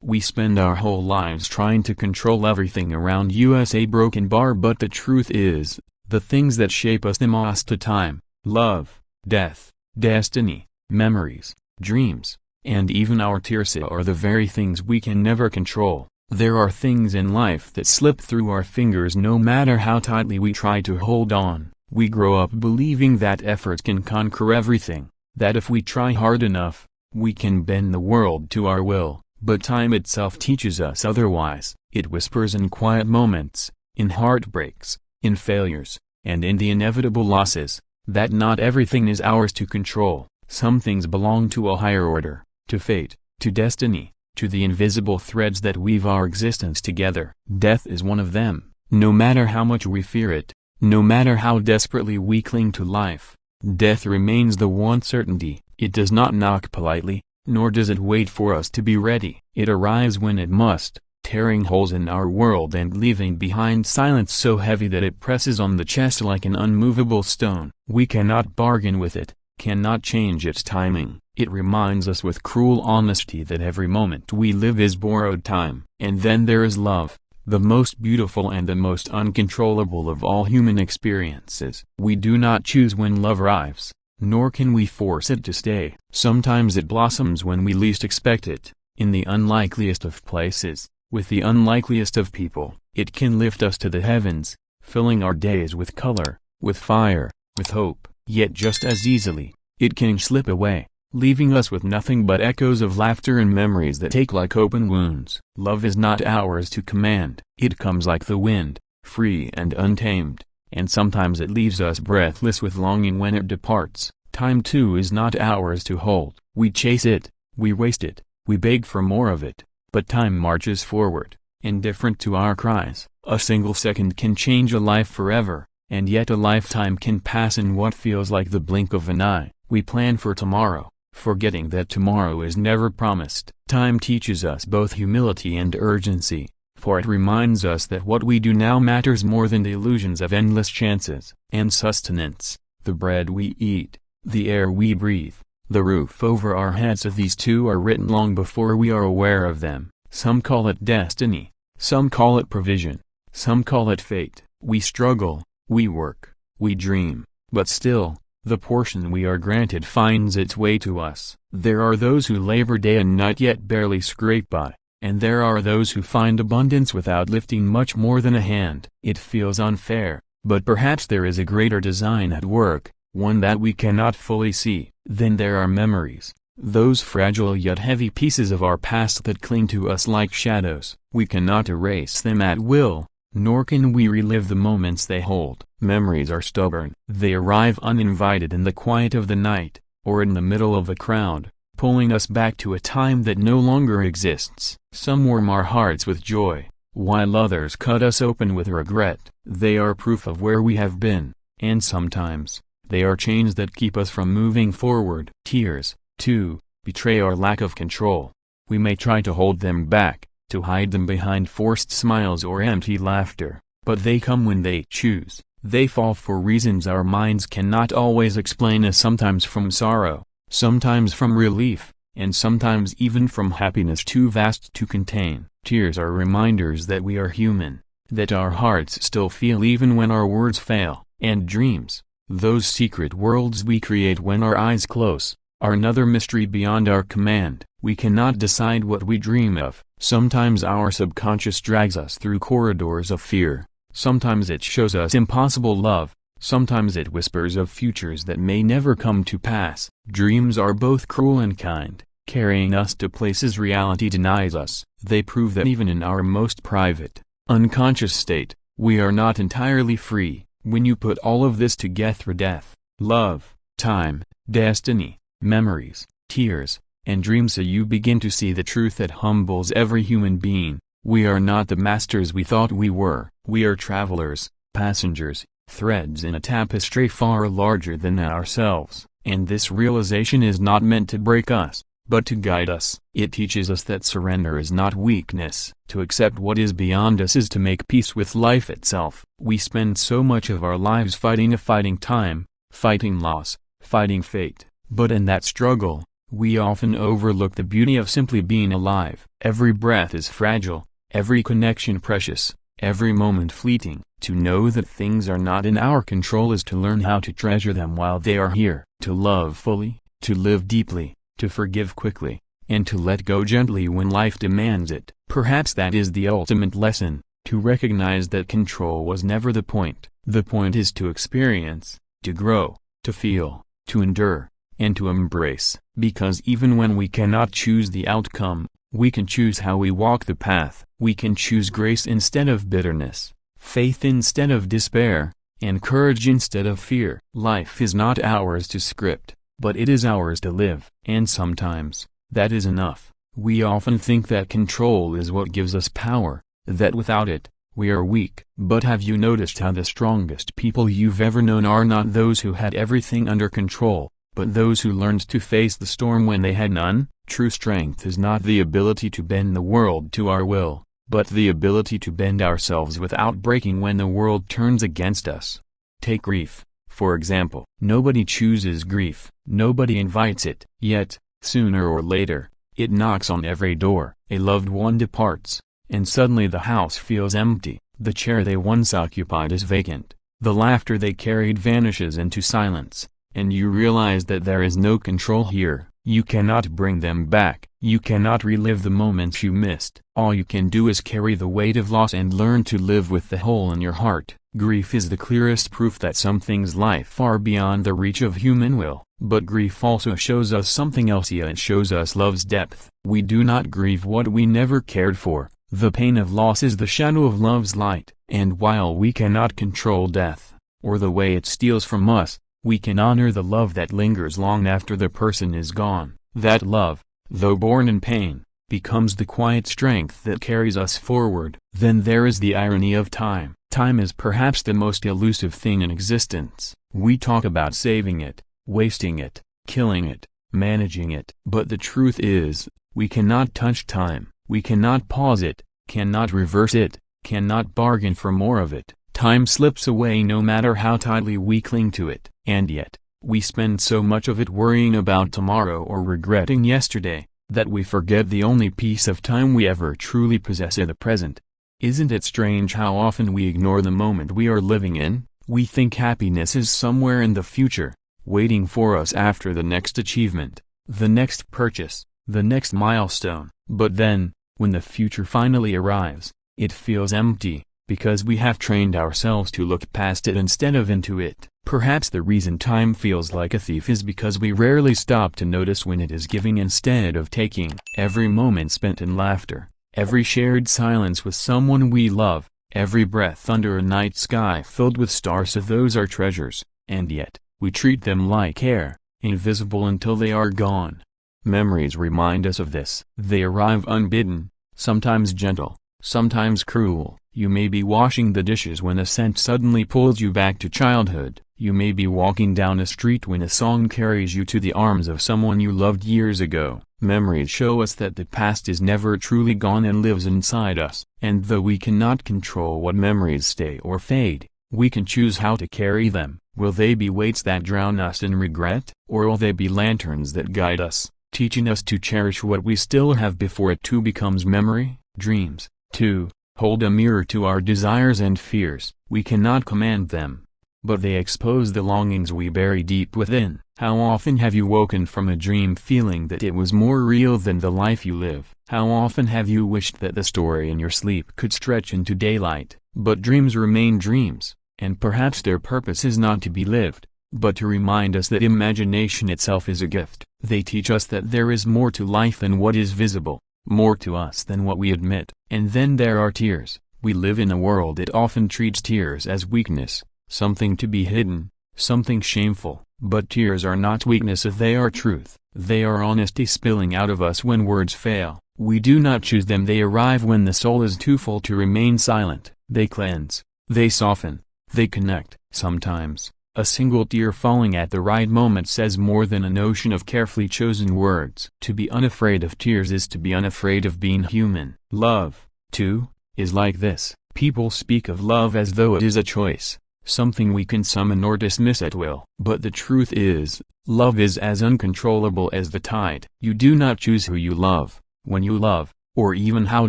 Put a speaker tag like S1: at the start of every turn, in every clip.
S1: We spend our whole lives trying to control everything around us, a broken bar, but the truth is, the things that shape us the most to time, love, death, destiny, memories, dreams, and even our tears are the very things we can never control. There are things in life that slip through our fingers no matter how tightly we try to hold on. We grow up believing that effort can conquer everything, that if we try hard enough, we can bend the world to our will. But time itself teaches us otherwise. It whispers in quiet moments, in heartbreaks, in failures, and in the inevitable losses, that not everything is ours to control. Some things belong to a higher order, to fate, to destiny, to the invisible threads that weave our existence together. Death is one of them. No matter how much we fear it, no matter how desperately we cling to life, death remains the one certainty. It does not knock politely, nor does it wait for us to be ready. It arrives when it must, tearing holes in our world and leaving behind silence so heavy that it presses on the chest like an unmovable stone. We cannot bargain with it, cannot change its timing. It reminds us with cruel honesty that every moment we live is borrowed time. And then there is love, the most beautiful and the most uncontrollable of all human experiences. We do not choose when love arrives, nor can we force it to stay. Sometimes it blossoms when we least expect it, in the unlikeliest of places, with the unlikeliest of people. It can lift us to the heavens, filling our days with color, with fire, with hope. Yet just as easily, it can slip away, leaving us with nothing but echoes of laughter and memories that ache like open wounds. Love is not ours to command. It comes like the wind, free and untamed, and sometimes it leaves us breathless with longing when it departs. Time too is not ours to hold. We chase it, we waste it, we beg for more of it, but time marches forward, indifferent to our cries. A single second can change a life forever, and yet a lifetime can pass in what feels like the blink of an eye. We plan for tomorrow, forgetting that tomorrow is never promised. Time teaches us both humility and urgency, for it reminds us that what we do now matters more than the illusions of endless chances. And sustenance, the bread we eat, the air we breathe, the roof over our heads, these two are written long before we are aware of them. Some call it destiny, some call it provision, some call it fate. We struggle, we work, we dream, but still, the portion we are granted finds its way to us. There are those who labor day and night yet barely scrape by, and there are those who find abundance without lifting much more than a hand. It feels unfair, but perhaps there is a greater design at work, one that we cannot fully see. Then there are memories, those fragile yet heavy pieces of our past that cling to us like shadows. We cannot erase them at will, nor can we relive the moments they hold. Memories are stubborn. They arrive uninvited in the quiet of the night, or in the middle of a crowd, pulling us back to a time that no longer exists. Some warm our hearts with joy, while others cut us open with regret. They are proof of where we have been, and sometimes, they are chains that keep us from moving forward. Tears, too, betray our lack of control. We may try to hold them back, to hide them behind forced smiles or empty laughter, but they come when they choose. They fall for reasons our minds cannot always explain, as sometimes from sorrow, sometimes from relief, and sometimes even from happiness too vast to contain. Tears are reminders that we are human, that our hearts still feel even when our words fail. And dreams, those secret worlds we create when our eyes close, are another mystery beyond our command. We cannot decide what we dream of. Sometimes our subconscious drags us through corridors of fear, sometimes it shows us impossible love, sometimes it whispers of futures that may never come to pass. Dreams are both cruel and kind, carrying us to places reality denies us. They prove that even in our most private, unconscious state, we are not entirely free. When you put all of this together, death, love, time, destiny, memories, tears, and dreams, so you begin to see the truth that humbles every human being. We are not the masters we thought we were. We are travelers, passengers, threads in a tapestry far larger than ourselves. And this realization is not meant to break us, but to guide us. It teaches us that surrender is not weakness. To accept what is beyond us is to make peace with life itself. We spend so much of our lives fighting time, fighting loss, fighting fate. But in that struggle, We often overlook the beauty of simply being alive. Every breath is fragile, every connection precious, every moment fleeting. To know that things are not in our control is to learn how to treasure them while they are here. To love fully, to live deeply, to forgive quickly, and to let go gently when life demands it. Perhaps that is the ultimate lesson, to recognize that control was never the point. The point is to experience, to grow, to feel, to endure, and to embrace. Because even when we cannot choose the outcome, we can choose how we walk the path. We can choose grace instead of bitterness, faith instead of despair, and courage instead of fear. Life is not ours to script, but it is ours to live. And sometimes, that is enough. We often think that control is what gives us power, that without it, we are weak. But have you noticed how the strongest people you've ever known are not those who had everything under control, but those who learned to face the storm when they had none? True strength is not the ability to bend the world to our will, but the ability to bend ourselves without breaking when the world turns against us. Take grief, for example. Nobody chooses grief, nobody invites it. Yet, sooner or later, it knocks on every door. A loved one departs, and suddenly the house feels empty. The chair they once occupied is vacant. The laughter they carried vanishes into silence, and you realize that there is no control here. You cannot bring them back. You cannot relive the moments you missed. All you can do is carry the weight of loss and learn to live with the hole in your heart. Grief is the clearest proof that some things lie far beyond the reach of human will. But grief also shows us something else. It shows us love's depth. We do not grieve what we never cared for. The pain of loss is the shadow of love's light. And while we cannot control death, or the way it steals from us, we can honor the love that lingers long after the person is gone. That love, though born in pain, becomes the quiet strength that carries us forward. Then there is the irony of time. Time is perhaps the most elusive thing in existence. We talk about saving it, wasting it, killing it, managing it. But the truth is, we cannot touch time. We cannot pause it, cannot reverse it, cannot bargain for more of it. Time slips away no matter how tightly we cling to it. And yet, we spend so much of it worrying about tomorrow or regretting yesterday, that we forget the only piece of time we ever truly possess in the present. Isn't it strange how often we ignore the moment we are living in? We think happiness is somewhere in the future, waiting for us after the next achievement, the next purchase, the next milestone. But then, when the future finally arrives, it feels empty, because we have trained ourselves to look past it instead of into it. Perhaps the reason time feels like a thief is because we rarely stop to notice when it is giving instead of taking. Every moment spent in laughter, every shared silence with someone we love, every breath under a night sky filled with stars, those are treasures, and yet, we treat them like air, invisible until they are gone. Memories remind us of this. They arrive unbidden, sometimes gentle, sometimes cruel. You may be washing the dishes when a scent suddenly pulls you back to childhood. You may be walking down a street when a song carries you to the arms of someone you loved years ago. Memories show us that the past is never truly gone and lives inside us. And though we cannot control what memories stay or fade, we can choose how to carry them. Will they be weights that drown us in regret? Or will they be lanterns that guide us, teaching us to cherish what we still have before it too becomes memory? Dreams, too, hold a mirror to our desires and fears. We cannot command them, but they expose the longings we bury deep within. How often have you woken from a dream feeling that it was more real than the life you live? How often have you wished that the story in your sleep could stretch into daylight? But dreams remain dreams, and perhaps their purpose is not to be lived, but to remind us that imagination itself is a gift. They teach us that there is more to life than what is visible, more to us than what we admit. And then there are tears. We live in a world that often treats tears as weakness, something to be hidden, something shameful. But tears are not weakness, they are truth. They are honesty spilling out of us when words fail. We do not choose them. They arrive when the soul is too full to remain silent. They cleanse, they soften, they connect. Sometimes, a single tear falling at the right moment says more than an ocean of carefully chosen words. To be unafraid of tears is to be unafraid of being human. Love, too, is like this. People speak of love as though it is a choice, something we can summon or dismiss at will. But the truth is, love is as uncontrollable as the tide. You do not choose who you love, when you love, or even how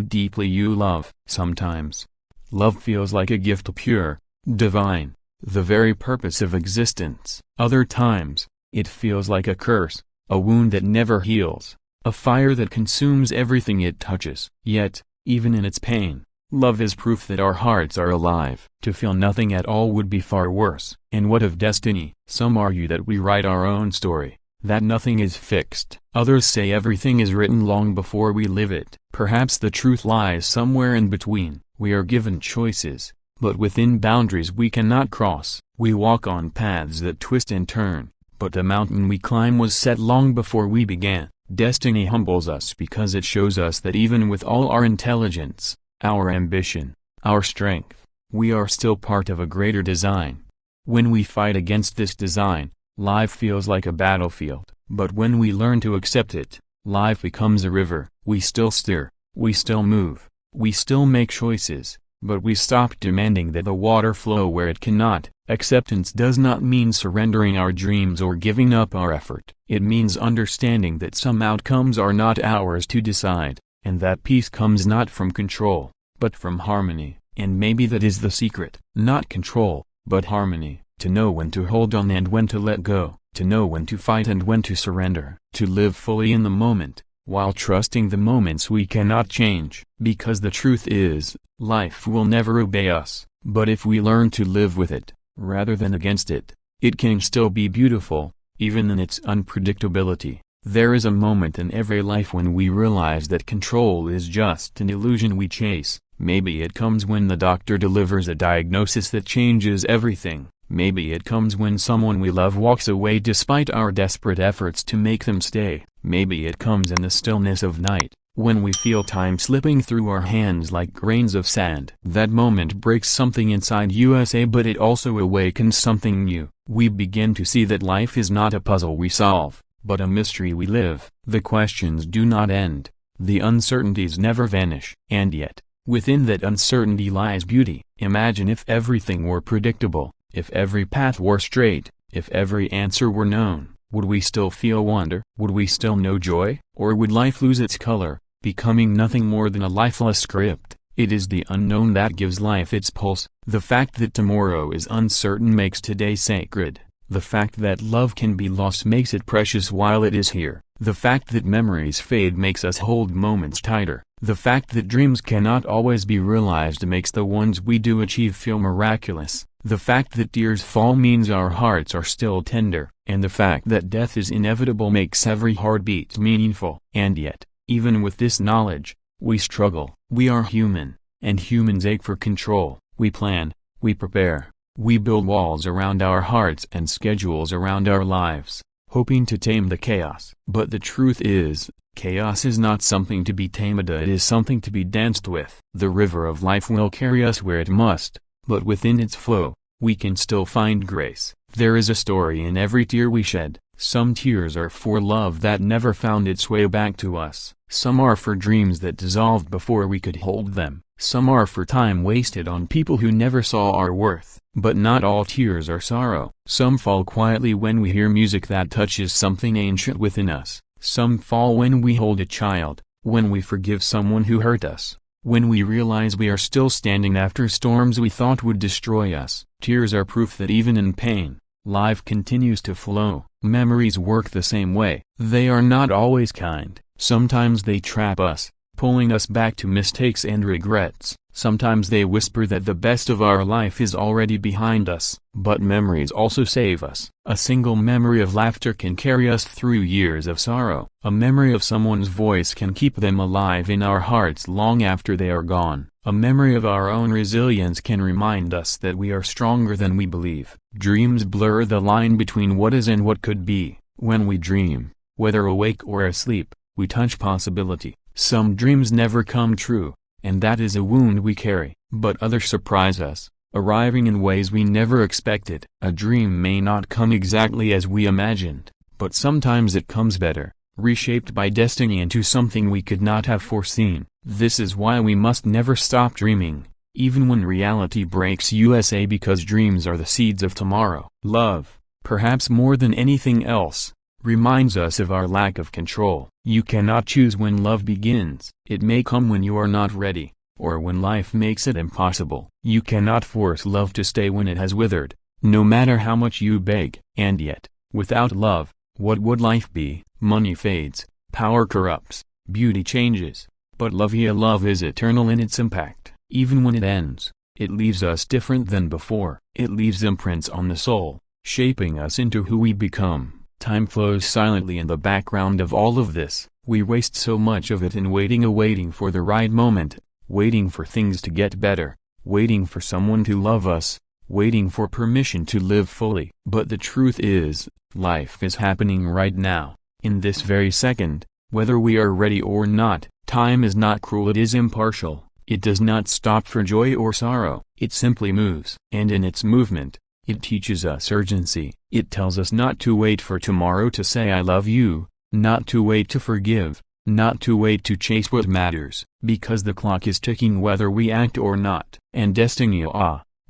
S1: deeply you love. Sometimes, love feels like a gift, pure, divine, the very purpose of existence. Other times, it feels like a curse, a wound that never heals, a fire that consumes everything it touches. Yet, even in its pain, love is proof that our hearts are alive. To feel nothing at all would be far worse. And what of destiny? Some argue that we write our own story, that nothing is fixed. Others say everything is written long before we live it. Perhaps the truth lies somewhere in between. We are given choices, but within boundaries we cannot cross. We walk on paths that twist and turn, but the mountain we climb was set long before we began. Destiny humbles us because it shows us that even with all our intelligence, our ambition, our strength, we are still part of a greater design. When we fight against this design, life feels like a battlefield. But when we learn to accept it, life becomes a river. We still steer, we still move, we still make choices, but we stop demanding that the water flow where it cannot. Acceptance does not mean surrendering our dreams or giving up our effort. It means understanding that some outcomes are not ours to decide, and that peace comes not from control, but from harmony. And maybe that is the secret. Not control, but harmony. To know when to hold on and when to let go. To know when to fight and when to surrender. To live fully in the moment, while trusting the moments we cannot change. Because the truth is, life will never obey us, but if we learn to live with it, rather than against it, it can still be beautiful, even in its unpredictability. There is a moment in every life when we realize that control is just an illusion we chase. Maybe it comes when the doctor delivers a diagnosis that changes everything. Maybe it comes when someone we love walks away despite our desperate efforts to make them stay. Maybe it comes in the stillness of night, when we feel time slipping through our hands like grains of sand. That moment breaks something inside us, but it also awakens something new. We begin to see that life is not a puzzle we solve, but a mystery we live. The questions do not end, the uncertainties never vanish. And yet, within that uncertainty lies beauty. Imagine if everything were predictable, if every path were straight, if every answer were known. Would we still feel wonder? Would we still know joy? Or would life lose its color, becoming nothing more than a lifeless script? It is the unknown that gives life its pulse. The fact that tomorrow is uncertain makes today sacred. The fact that love can be lost makes it precious while it is here. The fact that memories fade makes us hold moments tighter. The fact that dreams cannot always be realized makes the ones we do achieve feel miraculous. The fact that tears fall means our hearts are still tender. And the fact that death is inevitable makes every heartbeat meaningful. And yet, even with this knowledge, we struggle. We are human, and humans ache for control. We plan, we prepare, we build walls around our hearts and schedules around our lives, hoping to tame the chaos. But the truth is, chaos is not something to be tamed, it is something to be danced with. The river of life will carry us where it must, but within its flow, we can still find grace. There is a story in every tear we shed. Some tears are for love that never found its way back to us. Some are for dreams that dissolved before we could hold them. Some are for time wasted on people who never saw our worth. But not all tears are sorrow. Some fall quietly when we hear music that touches something ancient within us. Some fall when we hold a child, when we forgive someone who hurt us, when we realize we are still standing after storms we thought would destroy us. Tears are proof that even in pain, life continues to flow. Memories work the same way. They are not always kind. Sometimes they trap us, pulling us back to mistakes and regrets. Sometimes they whisper that the best of our life is already behind us. But memories also save us. A single memory of laughter can carry us through years of sorrow. A memory of someone's voice can keep them alive in our hearts long after they are gone. A memory of our own resilience can remind us that we are stronger than we believe. Dreams blur the line between what is and what could be. When we dream, whether awake or asleep, we touch possibility. Some dreams never come true, and that is a wound we carry. But others surprise us, arriving in ways we never expected. A dream may not come exactly as we imagined, but sometimes it comes better, reshaped by destiny into something we could not have foreseen. This is why we must never stop dreaming, even when reality breaks USA, because dreams are the seeds of tomorrow. Love, perhaps more than anything else, reminds us of our lack of control. You cannot choose when love begins. It may come when you are not ready, or when life makes it impossible. You cannot force love to stay when it has withered, no matter how much you beg. And yet, without love, what would life be? Money fades, power corrupts, beauty changes, but love is eternal in its impact. Even when it ends, it leaves us different than before. It leaves imprints on the soul, shaping us into who we become. Time flows silently in the background of all of this. We waste so much of it in waiting for the right moment, waiting for things to get better, waiting for someone to love us, waiting for permission to live fully. But the truth is, life is happening right now, in this very second, whether we are ready or not. Time is not cruel, it is impartial. It does not stop for joy or sorrow, it simply moves. And in its movement, it teaches us urgency. It tells us not to wait for tomorrow to say I love you, not to wait to forgive, not to wait to chase what matters, because the clock is ticking whether we act or not. And destiny,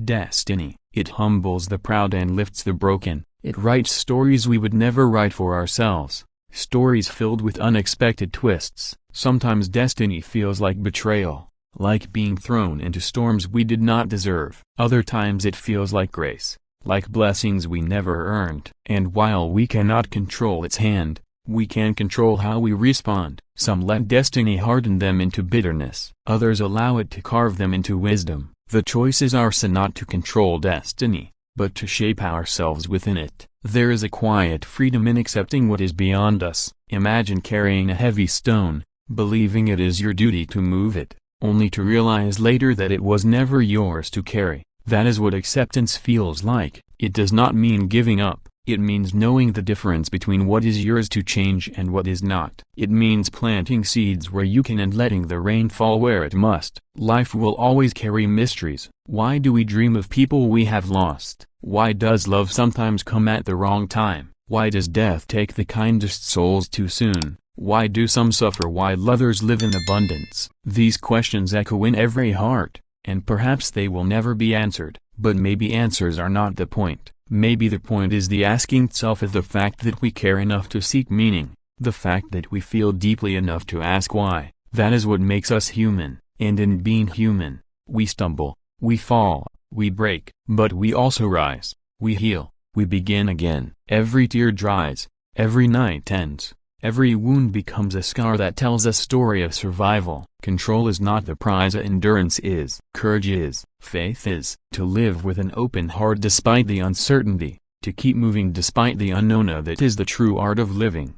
S1: destiny, it humbles the proud and lifts the broken. It writes stories we would never write for ourselves, stories filled with unexpected twists. Sometimes destiny feels like betrayal, like being thrown into storms we did not deserve. Other times it feels like grace, like blessings we never earned. And while we cannot control its hand, we can control how we respond. Some let destiny harden them into bitterness. Others allow it to carve them into wisdom. The choice is ours, not to control destiny, but to shape ourselves within it. There is a quiet freedom in accepting what is beyond us. Imagine carrying a heavy stone, believing it is your duty to move it, only to realize later that it was never yours to carry. That is what acceptance feels like. It does not mean giving up. It means knowing the difference between what is yours to change and what is not. It means planting seeds where you can and letting the rain fall where it must. Life will always carry mysteries. Why do we dream of people we have lost? Why does love sometimes come at the wrong time? Why does death take the kindest souls too soon? Why do some suffer while others live in abundance? These questions echo in every heart, and perhaps they will never be answered. But maybe answers are not the point. Maybe the point is the asking itself, is the fact that we care enough to seek meaning, the fact that we feel deeply enough to ask why. That is what makes us human, and in being human, we stumble, we fall, we break, but we also rise, we heal, we begin again. Every tear dries, every night ends, every wound becomes a scar that tells a story of survival. Control is not the prize, endurance is. Courage is. Faith is. To live with an open heart despite the uncertainty, to keep moving despite the unknown, that is the true art of living.